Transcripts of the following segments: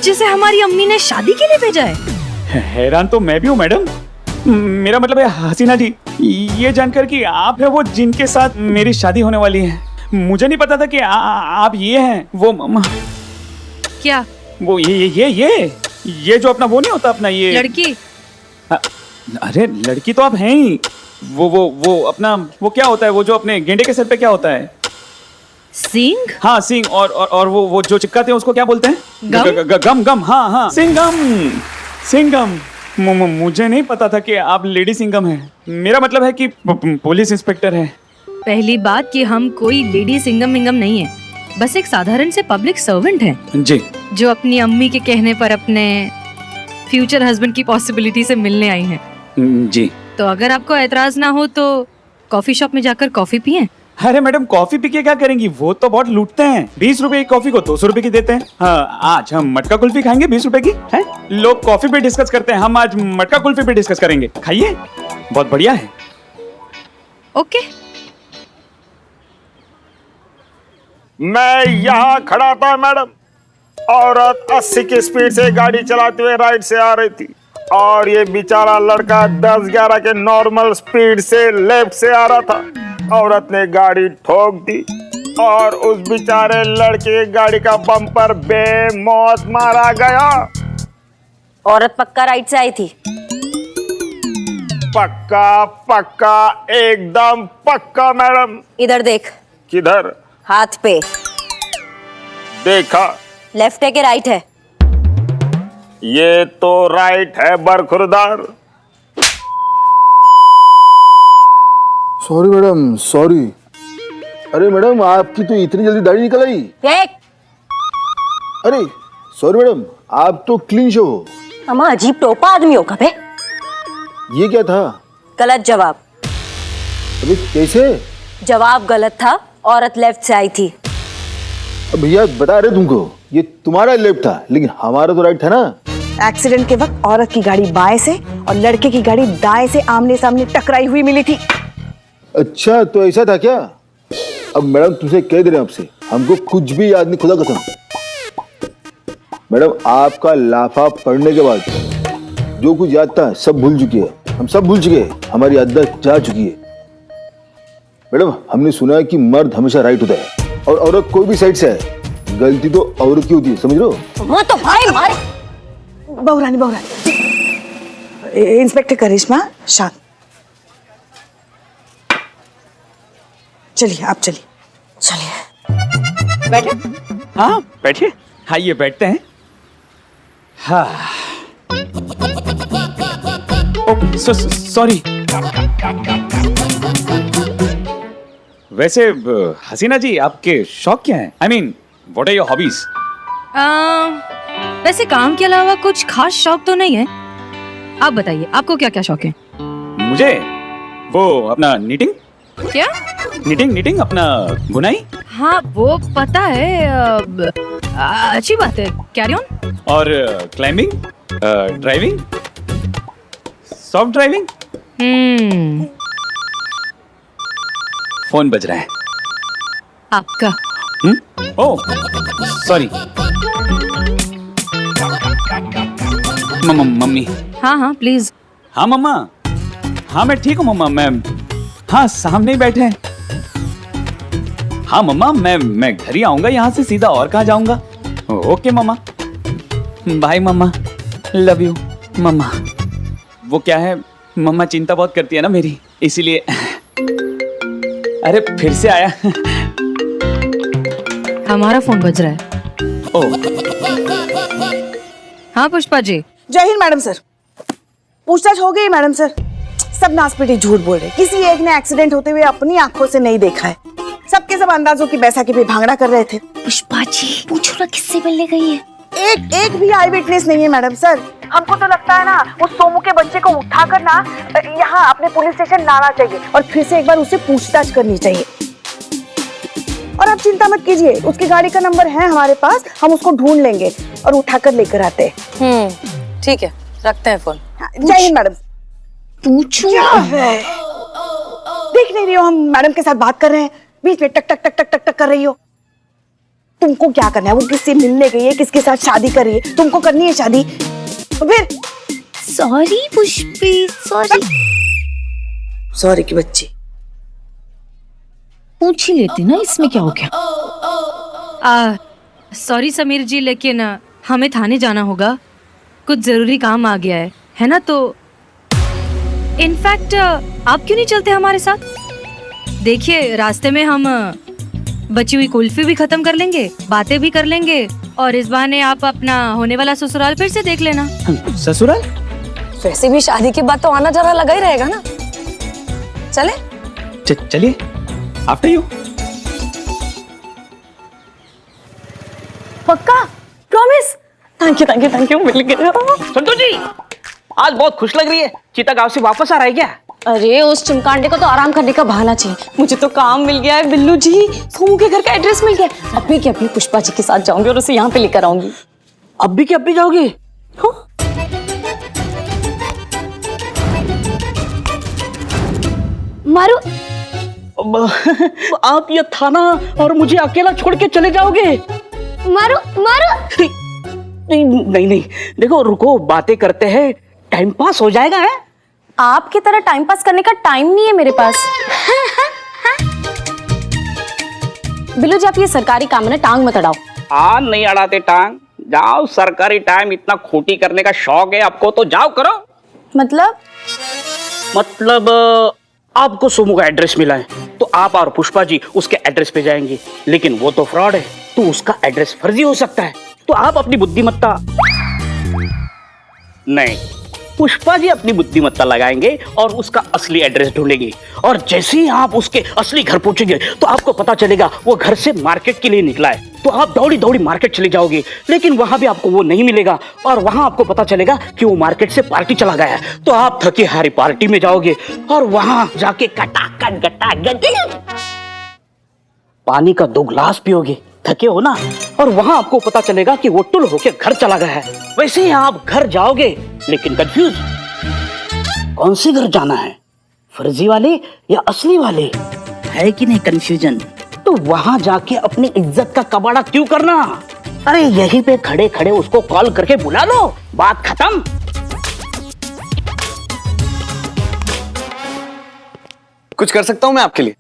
जिसे हमारी अम्मी ने शादी के लिए भेजा है। हैरान तो मैं भी हूँ मैडम। मेरा मतलब है हसीना जी, ये जानकर कि आप है वो जिनके साथ मेरी शादी होने वाली है। मुझे नहीं पता था कि आप ये हैं वो क्या? वो ये जो अपना वो नहीं होता अपना ये लड़की। अरे लड़की तो आप हैं ही। वो अपना वो क्या होता है वो जो अपने गेंडे के सर पे क्या होता है? सिंग। हाँ सिंग। और वो जो चिपकाते हैं उसको क्या बोलते हैं? गम। गम। हाँ सिंगम। मुझे नहीं पता था कि आप लेडी सिंगम हैं। मेरा मतलब है कि पुलिस इंस्पेक्टर है। पहली बात कि हम कोई लेडी सिंगम मिंगम नहीं है, बस एक साधारण से पब्लिक सर्वेंट हैं जी, जो अपनी अम्मी के कहने पर अपने फ्यूचर हस्बैंड की पॉसिबिलिटी से मिलने आई हैं। जी। तो अगर आपको एतराज ना हो तो कॉफी शॉप में जाकर कॉफी पिएं। अरे मैडम कॉफी पी के क्या करेंगी? वो तो बहुत लूटते हैं। 20 रुपए की कॉफी को 200 रुपए की देते हैं। हाँ, आज हम मटका कुल्फी खाएंगे 20 रुपए की है। लोग कॉफी पे डिस्कस करते हैं, हम आज मटका कुल्फी पे डिस्कस करेंगे। खाइए, बहुत बढ़िया है। ओके। मैं यहाँ खड़ा था मैडम, औरत 80 की स्पीड से गाड़ी चलाते हुए राइट से आ रही थी और ये बेचारा लड़का 10-11 के नॉर्मल स्पीड से लेफ्ट से आ रहा था। औरत ने गाड़ी ठोक दी और उस बेचारे लड़के गाड़ी का बम्पर बेमौत मारा गया। औरत पक्का राइट से आई थी? पक्का एकदम पक्का मैडम। इधर देख। किधर? हाथ पे। देखा। लेफ्ट है कि राइट है? ये तो राइट है बरखुरदार। Sorry madam, sorry. अरे मैडम आपकी तो इतनी जल्दी दाढ़ी निकल आई। अरे सॉरी मैडम, आप तो क्लीन शो हो। अम्मा अजीब टोपा आदमी हो कबे। ये क्या था? गलत जवाब। अरे कैसे? जवाब गलत था। औरत लेफ्ट से आई थी। अब भैया बता रहे तुमको, ये तुम्हारा लेफ्ट था लेकिन हमारा तो राइट था ना। एक्सीडेंट के वक्त औरत की गाड़ी बाएं से और लड़के की गाड़ी दाएं से आमने सामने टकराई हुई मिली थी। अच्छा तो ऐसा था क्या? अब मैडम तुमसे कह दे रहे हैं आपसे, हमको कुछ भी याद नहीं, खुदा कसम। मैडम आपका लाफा पढ़ने के बाद जो कुछ याद था सब भूल चुकी है। हम सब भूल चुके हैं, हमारी याददाश्त जा चुकी है। मैडम हमने सुना है कि मर्द हमेशा राइट होता है और औरत कोई भी साइड से है, गलती तो औरत की होती है, समझ रहे हो? वो तो मारे। बहुरानी इंस्पेक्टर करिश्मा शांत। चलिए आप चलिए। बैठे। हाँ बैठिए। आइए बैठते हैं। हाँ सॉरी। वैसे हसीना जी आपके शौक क्या हैं? I mean, what are your hobbies? वैसे काम के अलावा कुछ खास शौक तो नहीं है। आप बताइए आपको क्या क्या शौक है? मुझे वो अपना नीटिंग। क्या? नीटिंग अपना बुनाई। हाँ वो पता है। अच्छी बात है, कैरी ऑन। और climbing, driving, soft driving. Phone बज रहा है। आपका? Oh sorry. मम्मी। हाँ प्लीज। हाँ मम्मा। हाँ मैं ठीक हूँ मम्मा। मैं हाँ सामने ही बैठे हैं। हाँ मम्मा मैं घर ही आऊंगा यहाँ से सीधा, और कहाँ जाऊंगा। Okay mamma, bye mamma, love you mamma. वो क्या है मम्मा चिंता बहुत करती है ना मेरी, इसीलिए। अरे फिर से आया। हमारा फोन बज रहा है। ओह हाँ पुष्पा जी। जय हिंद मैडम सर। पूछताछ हो गई मैडम सर। सब नासपीटी झूठ बोल रहे, किसी एक ने एक्सीडेंट होते हुए अपनी आंखों से नहीं देखा है। सबके सब अंदाजों की बैसाखी पे भांगड़ा कर रहे थे। पुष्पा जी पूछो ना किससे मिलने गई है? एक भी आई विटनेस नहीं है मैडम सर। हमको तो लगता है ना उस सोमू के बच्चे को उठाकर ना यहाँ अपने पुलिस स्टेशन लाना चाहिए और फिर से एक बार उससे पूछताछ करनी चाहिए। और आप चिंता मत कीजिए, उसकी गाड़ी का नंबर है हमारे पास, हम उसको ढूंढ लेंगे और उठाकर लेकर आते हैं। ठीक है, रखते हैं फोन। जय हिंद मैडम। पूछो। क्या है? देख नहीं रही हो हम मैडम के साथ बात कर रहे हैं, बीच में टक टक टक टक टक टक कर रही हो। तुमको क्या करना है? वो किससे मिलने गई है, किसके साथ शादी कर रही है? तुमको करनी है शादी तो फिर सॉरी पुष्पी, सॉरी। सॉरी की बच्ची। पूछ ही लेती ना, इसमें क्या हो गया? सॉरी समीर जी, लेकिन हमें थाने जाना होगा, कुछ जरूरी काम आ गया है ना? तो इनफैक्ट आप क्यों नहीं चलते हमारे साथ? देखिए, रास्ते में हम बची हुई कुल्फी भी खत्म कर लेंगे, बातें भी कर लेंगे, और इस बहाने आप अपना होने वाला ससुराल फिर से देख लेना। ससुराल? वैसे भी शादी के बाद तो आना जाना लगा ही रहेगा ना। चले? चलिए, आफ्टर यू। पक्का? Promise? Thank you thank you thank you, मिल गया। संतोष जी, आज बहुत खुश लग रही है। चीता गांव से वापस आ रहा है क्या? अरे उस चिमकांडे को तो आराम करने का बहाना चाहिए। मुझे तो काम मिल गया है बिल्लू जी, सोमू के घर का एड्रेस मिल गया। अभी के अभी पुष्पा जी के साथ जाऊंगी और उसे यहाँ पे लेकर आऊंगी। अभी के अभी जाओगे? हाँ? मारू। आप ये थाना और मुझे अकेला छोड़ के चले जाओगे? मारू मारू। नहीं नहीं नहीं, देखो रुको, बातें करते हैं, टाइम पास हो जाएगा। है आपकी तरह टाइम पास करने का टाइम नहीं है मेरे पास। बिल्लू जी, आप ये सरकारी काम है ना, टांग मत अड़ाओ। हाँ, नहीं अड़ाते टांग। जाओ, सरकारी टाइम इतना खोटी करने का शौक है आपको तो जाओ करो। मतलब आपको सोमू का एड्रेस मिला है तो आप और पुष्पा जी उसके एड्रेस पे जाएंगे, लेकिन वो तो फ्रॉड है, तो उसका एड्रेस फर्जी हो सकता है। तो आप अपनी बुद्धिमत्ता नहीं, पुष्पा जी अपनी बुद्धिमत्ता लगाएंगे और उसका असली एड्रेस ढूंढेंगे, और जैसे ही आप उसके असली घर पहुंचेंगे तो आपको पता चलेगा वो घर से मार्केट के लिए निकला है। तो आप दौड़ी दौड़ी मार्केट चले जाओगे, लेकिन वहां भी आपको वो नहीं मिलेगा, और वहां आपको पता चलेगा कि वो मार्केट से पार्टी चला गया है। तो आप थके हारी पार्टी में जाओगे और वहां जाके कटाकट गटागट पानी का 2 गिलास पियोगे, थके हो ना, और वहां आपको पता चलेगा कि वो टुल होके घर चला गया है। वैसे ही आप घर जाओगे, लेकिन कंफ्यूज, कौन से घर जाना है, फर्जी वाले या असली वाले, है कि नहीं कंफ्यूजन? तो वहां जाके अपनी इज्जत का कबाड़ा क्यों करना? अरे यहीं पे खड़े खड़े उसको कॉल करके बुला लो, बात खत्म। कुछ कर सकता हूँ मैं आपके लिए?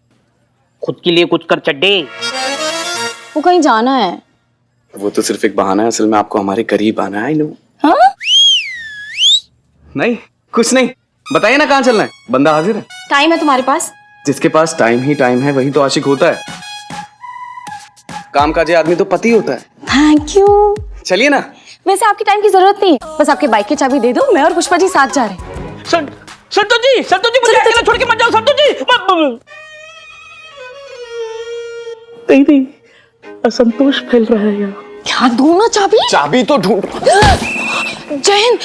खुद के लिए कुछ कर चड्डे। वो कहीं जाना है। वो तो सिर्फ एक बहाना है, असल में आपको हमारे करीब आना है। I know. हाँ? नहीं, कुछ नहीं, बताइए ना कहाँ चलना है, बंदा हाजिर है। टाइम है तुम्हारे पास? जिसके पास टाइम ही टाइम है वही तो आशिक होता है। कामकाजी आदमी तो पति होता है। Thank you. चलिए ना। वैसे आपकी टाइम की जरूरत नहीं है, बस आपके बाइक की चाबी दे दो, मैं और पुष्पा जी साथ जा रहे हैं। संतोष जी, मुझे अकेला छोड़ के मत जाओ संतोष जी। नहीं, असंतोष फैल रहा है यहाँ। क्या दो ना चाबी? चाबी तो ढूंढ। Jain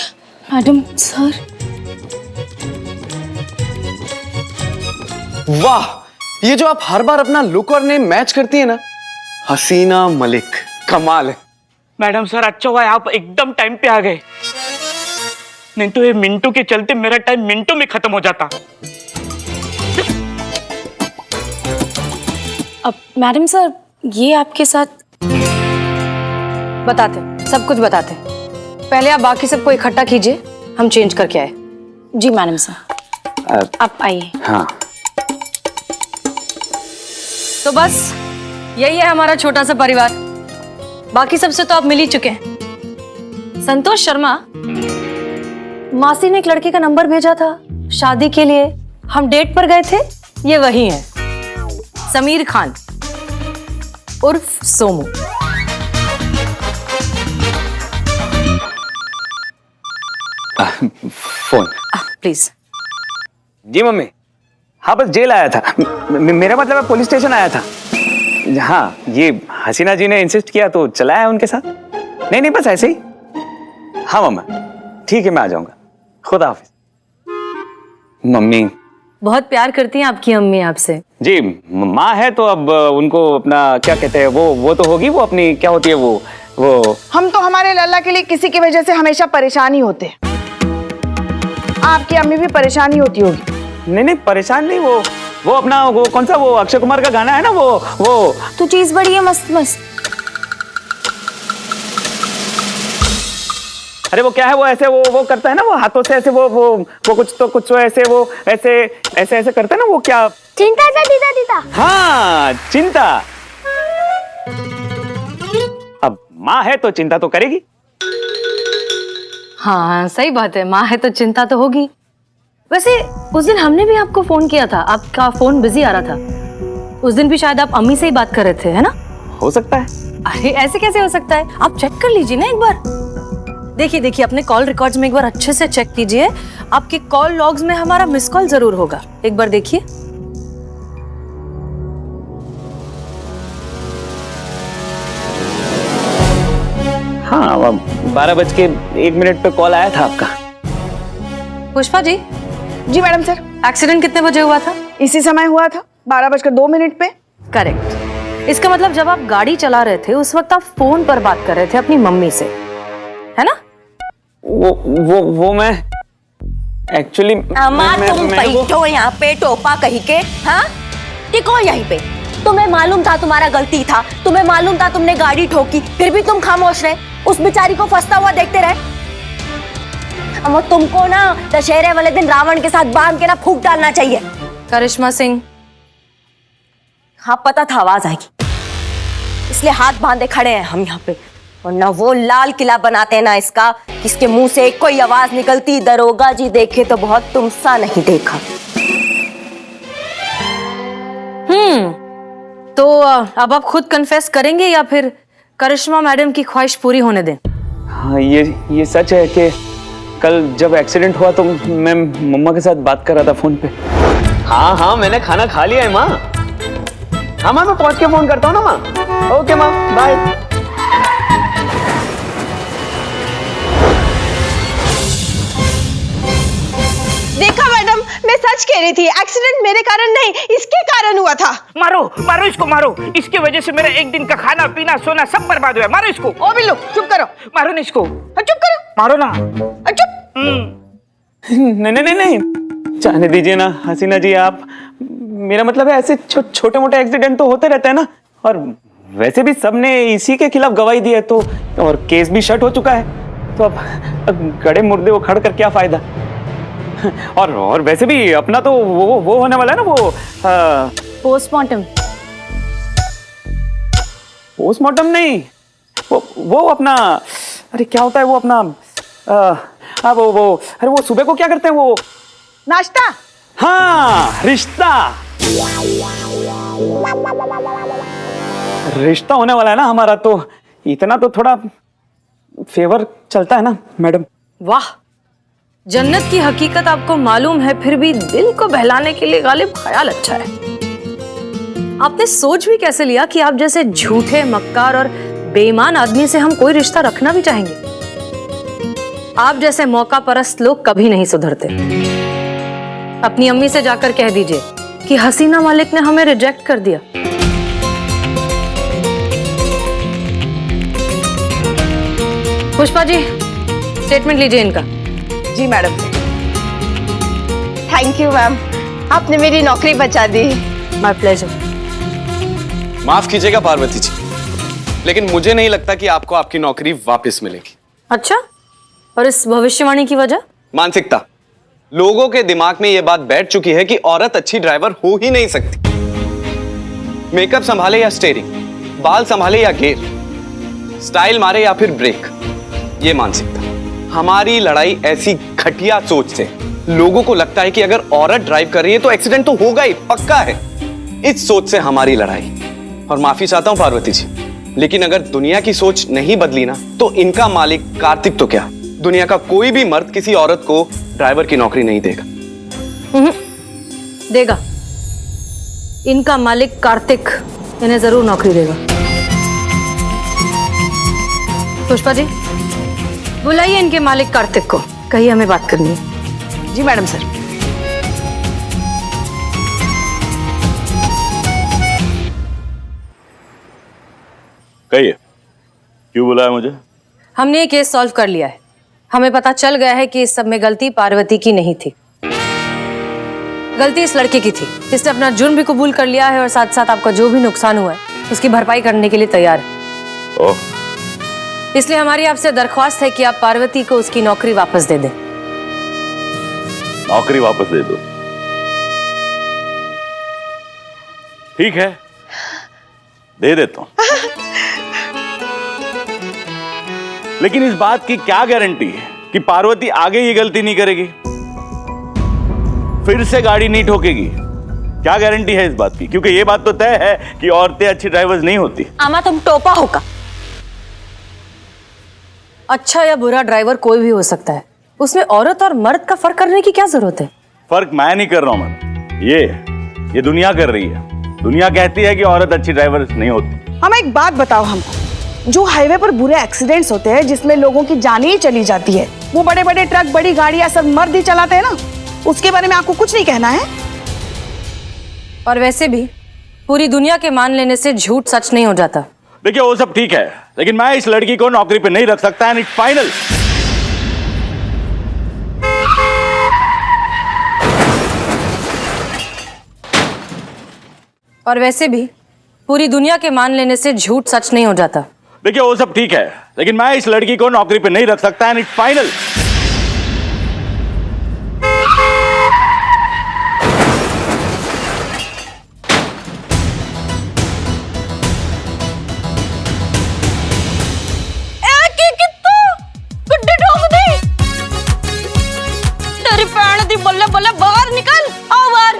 madam sir. वाह, ये जो आप हर बार अपना लुक और नेम मैच करती है ना, हसीना मलिक, कमाल है। मैडम सर, अच्छा हुआ आप एकदम टाइम पे आ गए, नहीं तो ये मिंटू के चलते मेरा टाइम मिनटों में खत्म हो जाता। अब मैडम सर, ये आपके साथ बताते, सब कुछ बताते। पहले आप बाकी सबको इकट्ठा कीजिए, हम चेंज करके आए। जी मैडम सर, आप आइए। हाँ, तो बस यही है हमारा छोटा सा परिवार। बाकी सबसे तो आप मिल ही चुके हैं। संतोष शर्मा, मासी ने एक लड़के का नंबर भेजा था शादी के लिए, हम डेट पर गए थे, ये वही है, समीर खान उर्फ सोमू। फोन। प्लीज। जी मम्मी, हाँ बस जेल आया था, मेरा मतलब है पुलिस स्टेशन आया था। हाँ, ये हसीना जी ने इंसिस्ट किया तो चला आया उनके साथ। नहीं बस ऐसे ही। हाँ मम्मा, ठीक है, मैं आ जाऊंगा। खुदा हाफिज। मम्मी बहुत प्यार करती हैं आपकी अम्मी आपसे। जी, माँ है तो अब उनको अपना क्या कहते हैं, वो तो होगी, वो अपनी क्या होती है वो हम तो हमारे लल्ला के लिए किसी की वजह से हमेशा परेशान ही होते हैं। आपकी अम्मी भी परेशानी होती होगी। नहीं परेशान नहीं, वो अपना वो कौन सा वो अक्षय कुमार का गाना है ना, वो तो चीज बड़ी है मस्त मस्त। अरे वो क्या है, वो ऐसे वो करता है ना, वो हाथों से ऐसे वो कुछ तो ऐसे वो ऐसे ऐसे ऐसे करता है ना, वो क्या? चिंता सा दीदा दीदा। हाँ, चिंता। अब माँ है तो चिंता तो करेगी। हाँ सही बात है, माँ है तो चिंता तो होगी। वैसे उस दिन हमने भी आपको फोन किया था, आपका फोन बिजी आ रहा था। उस दिन भी शायद आप अम्मी से ही बात कर रहे थे, है ना? हो सकता है। अरे ऐसे कैसे हो सकता है, आप चेक कर लीजिए ना एक बार। देखिए देखिए अपने कॉल रिकॉर्ड्स में एक बार अच्छे से चेक कीजिए, आपके कॉल लॉग्स में हमारा मिस कॉल जरूर होगा, एक बार देखिए। हाँ, 12:01 पे कॉल आया था आपका। पुष्पा जी, जी मैडम सर, एक्सीडेंट कितने बजे हुआ था? इसी समय हुआ था 12:02 पे। करेक्ट। इसका मतलब जब आप गाड़ी चला रहे थे उस वक्त आप फोन पर बात कर रहे थे अपनी मम्मी से, है ना? वो मैं एक्चुअली अम्मा तुम बैठो यहाँ पे टोपा कहीं के, हाँ टिको यहीं पे। तुम्हें मालूम था तुम्हारा गलती था, तुम्हें मालूम था तुमने गाड़ी ठोकी, फिर भी तुम खामोश रहे, उस बेचारी को फंसता हुआ देखते रहे। अम्मा तुमको ना दशहरे वाले दिन रावण के साथ बांध के ना फूंक डालना चाहिए। करिश्मा सिंह, हाँ पता था आवाज आएगी, इसलिए हाथ बांधे खड़े हैं हम यहाँ पे, वरना वो लाल किला बनाते हैं ना इसका, किसके मुंह से कोई आवाज निकलती दरोगा जी देखे तो बहुत तुमसा नहीं देखा। तो अब आप खुद कन्फेस करेंगे या फिर करिश्मा मैडम की ख्वाहिश पूरी होने दें? हाँ, ये सच है कि कल जब एक्सीडेंट हुआ तो मैं मम्मा के साथ बात कर रहा था फोन पे। हाँ, मैंने खाना खा लिया है माँ। हाँ माँ, मैं पहुंच के फोन करता हूँ ना माँ। ओके माँ, बाय। देखा मैडम, मैं सच कह रही थी, एक्सीडेंट मेरे कारण नहीं इसके कारण हुआ था। मारो मारो इसको, मारो, इसके वजह से मेरा एक दिन का खाना पीना सोना सब बर्बाद हुआ है। मारो इसको। ओ बिल्लू चुप करो, मारो ना इसको, चुप करो, मारो ना। चुप। नहीं, जाने दीजिए ना हसीना जी आप। मेरा मतलब है ऐसे छोटे मोटे एक्सीडेंट तो होते रहते हैं ना, और वैसे भी सबने इसी के खिलाफ गवाही दी है तो, और केस भी शट हो चुका है, तो अब गड़े मुर्दे उखड़ कर क्या फायदा। और वैसे भी अपना तो वो होने वाला है ना, वो पोस्टमार्टम। पोस्टमार्टम नहीं, वो अपना, अरे क्या होता है वो अपना, अरे वो सुबह को क्या करते हैं वो? नाश्ता। हाँ, रिश्ता होने वाला है ना हमारा, तो इतना तो थोड़ा फेवर चलता है ना मैडम। वाह, जन्नत की हकीकत आपको मालूम है, फिर भी दिल को बहलाने के लिए गालिब ख्याल अच्छा है। आपने सोच भी कैसे लिया कि आप जैसे झूठे, मक्कार और बेईमान आदमी से हम कोई रिश्ता रखना भी चाहेंगे? आप जैसे मौका परस्त लोग कभी नहीं सुधरते। अपनी अम्मी से जाकर कह दीजिए कि हसीना मलिक ने हमें रिजेक्ट कर दिया। पुष्पा जी, स्टेटमेंट लीजिए इनका। जी मैडम। थैंक यू मैम, आपने मेरी नौकरी बचा दी। My pleasure. माफ कीजिएगा पार्वती जी, लेकिन मुझे नहीं लगता कि आपको आपकी नौकरी वापस मिलेगी। अच्छा, और इस भविष्यवाणी की वजह? मानसिकता। लोगों के दिमाग में यह बात बैठ चुकी है कि औरत अच्छी ड्राइवर हो ही नहीं सकती। मेकअप संभाले या स्टीयरिंग, बाल संभाले या गियर, स्टाइल मारे या फिर ब्रेक, ये मानसिकता। हमारी लड़ाई ऐसी घटिया सोच से, लोगों को लगता है कि अगर औरत ड्राइव कर रही है तो एक्सीडेंट तो होगा ही, पक्का है। इस सोच से हमारी लड़ाई। और माफी चाहता हूं पार्वती जी, लेकिन अगर दुनिया की सोच नहीं बदली ना, तो इनका मालिक कार्तिक तो क्या, दुनिया का कोई भी मर्द किसी औरत को ड्राइवर की नौकरी नहीं देगा। देगा। इनका मालिक कार्तिक इन्हें जरूर नौकरी देगा। पुष्पा जी, बुलाइए इनके मालिक कार्तिक को, कहिए हमें बात करनी है। जी मैडम सर। कहिए, क्यों बुलाया मुझे? हमने ये केस सॉल्व कर लिया है। हमें पता चल गया है कि इस सब में गलती पार्वती की नहीं थी, गलती इस लड़के की थी। इसने अपना जुर्म भी कबूल कर लिया है और साथ साथ आपका जो भी नुकसान हुआ है उसकी भरपाई करने के लिए तैयार है। ओह, इसलिए हमारी आपसे दरख्वास्त है कि आप पार्वती को उसकी नौकरी वापस दे दें। नौकरी वापस दे दो। ठीक है, दे देता हूं। लेकिन इस बात की क्या गारंटी है कि पार्वती आगे ये गलती नहीं करेगी, फिर से गाड़ी नहीं ठोकेगी? क्या गारंटी है इस बात की? क्योंकि ये बात तो तय है कि औरतें अच्छी ड्राइवर्स नहीं होती। आमा तुम टोपा होगा। अच्छा या बुरा ड्राइवर कोई भी हो सकता है, उसमें औरत और मर्द का फर्क करने की क्या जरूरत है? फर्क मैं नहीं कर रहा हूं मैम, ये दुनिया कर रही है। दुनिया कहती है कि औरत अच्छी ड्राइवर नहीं होती। हम एक बात बताओ हमको, जो हाईवे पर बुरे एक्सीडेंट्स होते हैं जिसमें लोगों की जान ही चली जाती है, वो बड़े बड़े ट्रक, बड़ी गाड़ियां सब मर्द ही चलाते हैं ना, उसके बारे में आपको कुछ नहीं कहना है? और वैसे भी पूरी दुनिया के मान लेने से झूठ सच नहीं हो जाता। देखिए वो सब ठीक है, लेकिन मैं इस लड़की को नौकरी पे नहीं रख सकता, एंड इट्स फाइनल। और वैसे भी पूरी दुनिया के मान लेने से झूठ सच नहीं हो जाता। देखिए वो सब ठीक है, लेकिन मैं इस लड़की को नौकरी पे नहीं रख सकता, एंड इट्स फाइनल। बल्ले बल्ले बाहर निकल, आओ बाहर।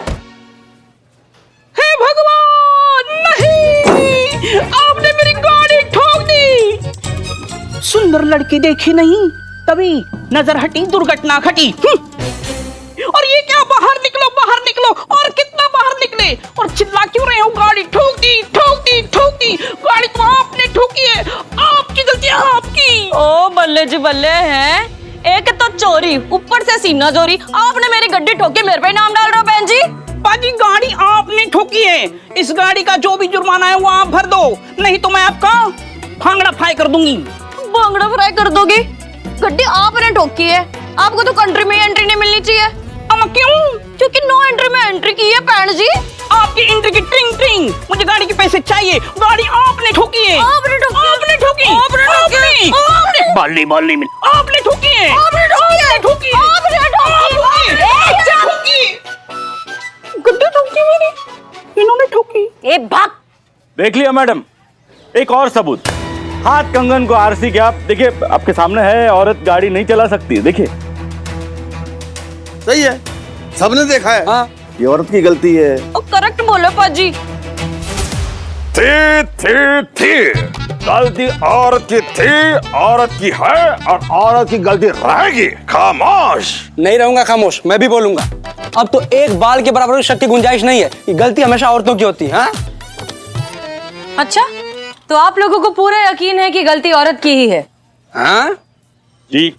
हे भगवान, नहीं, आपने मेरी गाड़ी ठोक दी। सुंदर लड़की देखी नहीं, तभी नजर हटी, दुर्घटना घटी। और ये क्या, बाहर निकलो बाहर निकलो, और कितना बाहर निकले, और चिल्ला क्यों रहे हो? गाड़ी ठोक दी ठोक दी ठोक दी, गाड़ी तो आपने ठोकी है, आपकी गलती है, आपकी। ओ बल्ले जी बल्ले हैं, एक तो चोरी, ऊपर से सीना चोरी। आपने मेरी गड्डी ठोकी, मेरे पे नाम डाल रहे हो बहन जी? बाजी गाड़ी आपने ठोकी है, इस गाड़ी का जो भी जुर्माना है वो आप भर दो, नहीं तो मैं आपका भांगड़ा फ्राई कर दूंगी। भांगड़ा फ्राई कर दोगी? गड्डी आपने ठोकी है, आपको तो कंट्री में एंट्री नहीं मिलनी चाहिए। अम्मा क्यों? क्योंकि नो एंट्री में एंट्री की है बहन जी। आपकी एंट्री की ट्रिंग ट्रिंग, मुझे गाड़ी के पैसे चाहिए। गाड़ी आपने ठोकी है, आपने ठोकी, आपने ठोकी, आपने ठोकी, आपने बाली बाली में आपने ठोकी है, आपने ठोकी, आपने ठोकी, आपने ठोकी, गड्डी ठोकी मेरी, इन्होंने ठोकी। ए भाग। देख लिया मैडम, एक और सबूत, हाथ कंगन को आरसी के। आप देखिए, आपके सामने है, औरत गाड़ी नहीं चला सकती। देखिए सही है, सबने देखा है। हाँ, ये औरत की गलती है। करेक्ट बोलो पाजी। थी गलती औरत की थी, औरत की है, और औरत की गलती रहेगी। खामोश। नहीं रहूंगा खामोश, मैं भी बोलूंगा। अब तो एक बाल के बराबर शक की गुंजाइश नहीं है कि गलती हमेशा औरतों की होती है। अच्छा, तो आप लोगों को पूरा यकीन है कि गलती औरत की ही है? हाँ जी।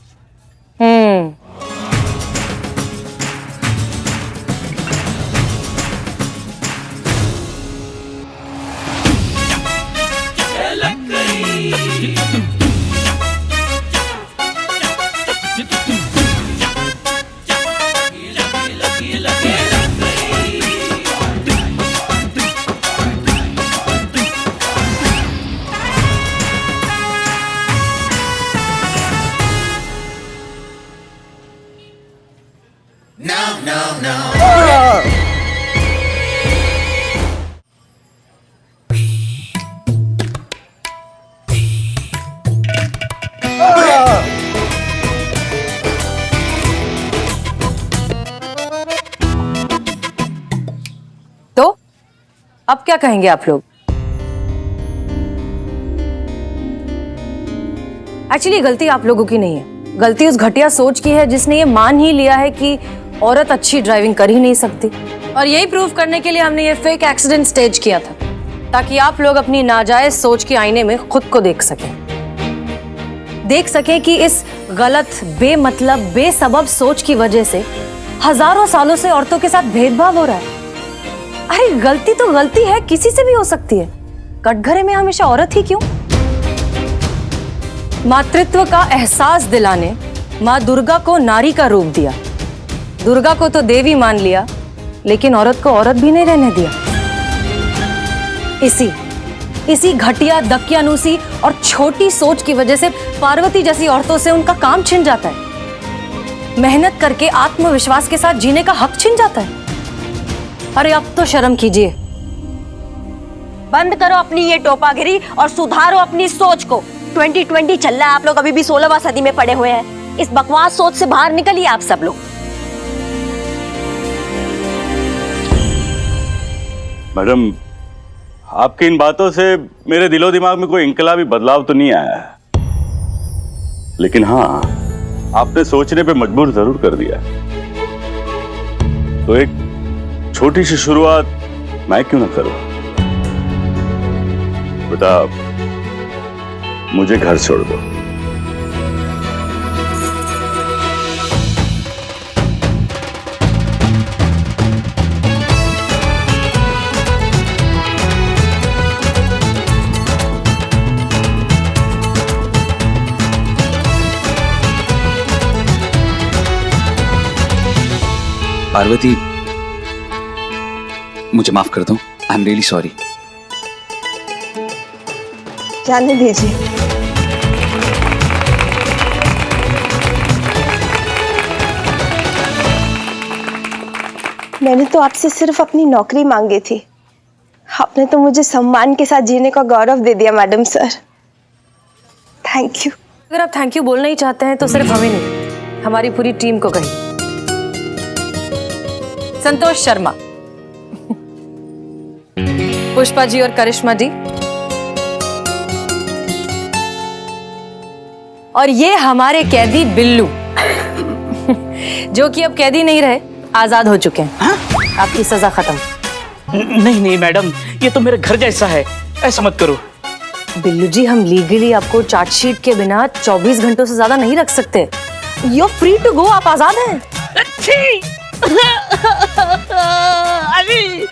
तो अब क्या कहेंगे आप लोग? एक्चुअली गलती आप लोगों की नहीं है, गलती उस घटिया सोच की है जिसने ये मान ही लिया है कि औरत अच्छी ड्राइविंग कर ही नहीं सकती। और यही प्रूव करने के लिए हमने ये फेक एक्सीडेंट स्टेज किया था, ताकि आप लोग अपनी नाजायज सोच के आईने में खुद को देख सकें कि इस गलत, बेमतलब, बेसबब सोच की वजह से हजारों सालों से औरतों के साथ भेदभाव हो रहा है। अरे गलती तो गलती है, किसी से भी हो सकती है, कटघरे में हमेशा औरत ही क्यों? मातृत्व का एहसास दिलाने माँ दुर्गा को नारी का रूप दिया। दुर्गा को तो देवी मान लिया, लेकिन औरत को औरत भी नहीं रहने दिया। इसी घटिया दकियानूसी और छोटी सोच की वजह से पार्वती जैसी औरतों से उनका काम छिन जाता है, मेहनत करके आत्मविश्वास के साथ जीने का हक छिन जाता है। अरे अब तो शर्म कीजिए। बंद करो अपनी ये टोपागिरी और सुधारो अपनी सोच को। 2020 चल रहा है, आप लोग अभी भी 16वीं सदी में पड़े हुए हैं। इस बकवास सोच से बाहर निकलिए आप सब लोग। मैडम, आपकी इन बातों से मेरे दिलो दिमाग में कोई इंकलाबी बदलाव तो नहीं आया है, लेकिन हाँ, आपने सोचने पे मजबूर जरूर कर दिया। तो एक छोटी सी शुरुआत मैं क्यों ना करूं? बेटा, मुझे घर छोड़ दो। पार्वती, मुझे माफ कर दो। I am really sorry. जाने दीजिए। मैंने तो आपसे सिर्फ अपनी नौकरी मांगी थी, आपने तो मुझे सम्मान के साथ जीने का गौरव दे दिया मैडम सर। Thank you. अगर आप थैंक यू बोलना ही चाहते हैं तो सिर्फ हमें नहीं, हमारी पूरी टीम को कहिए। संतोष शर्मा, पुष्पा जी और करिश्मा जी, और ये हमारे कैदी बिल्लू जो कि अब कैदी नहीं रहे, आजाद हो चुके हैं। हाँ? आपकी सजा खत्म। नहीं नहीं मैडम, ये तो मेरे घर जैसा है, ऐसा मत करो। बिल्लू जी, हम लीगली आपको चार्जशीट के बिना 24 घंटों से ज्यादा नहीं रख हाँ? You are free to go, आप आजाद हैं। अभी